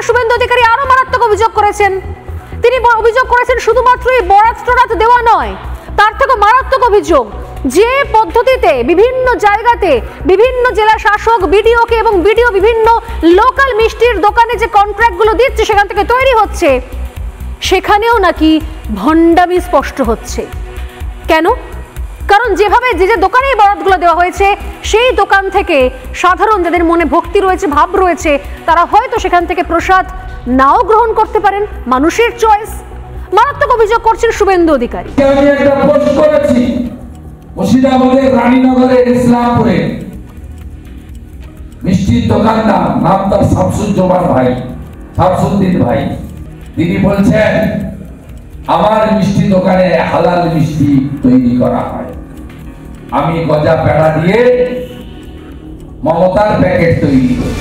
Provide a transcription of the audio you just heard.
শুভেন্দু অধিকারী আরো মারাত্মক অভিযোগ করেছেন। তিনি অভিযোগ করেছেন শুধুমাত্র এই বরাত টরাত দেওয়া নয়, তার থেকে মারাত্মক অভিযোগ যে পদ্ধতিতে বিভিন্ন জায়গাতে বিভিন্ন জেলা শাসক বিডিওকে এবং বিডিও বিভিন্ন লোকাল মিষ্টির দোকানে যে কন্ট্রাক্টগুলো দিচ্ছে সেখান থেকে তৈরি হচ্ছে, সেখানেও নাকি ভণ্ডামি স্পষ্ট হচ্ছে। কেন? কারণ যেভাবে যে যে দোকানে বরাতগুলো দেওয়া হয়েছে সেই দোকান থেকে সাধারণ যাদের মনে ভক্তি রয়েছে, ভাব রয়েছে, তারা হয়তো সেখান থেকে প্রসাদ নাও গ্রহণ করতে পারেন, মানুষের চয়েস। মারাত্মক অভিযোগ করছেন শুভেন্দু অধিকারী। আমি একটা পোস্ট করেছি মুর্শিদাবাদের রানীনগরের ইসলামপুরে মিষ্টির দোকানদার, নাম তার শামসুজ্জামান ভাই, শামসুদ্দিন ভাই। তিনি বলছেন আমার মিষ্টি দোকানে হালাল মিষ্টি তৈরি করা হয়, আমি গজা পেড়া দিয়ে মমতার প্যাকেট তৈরি করি।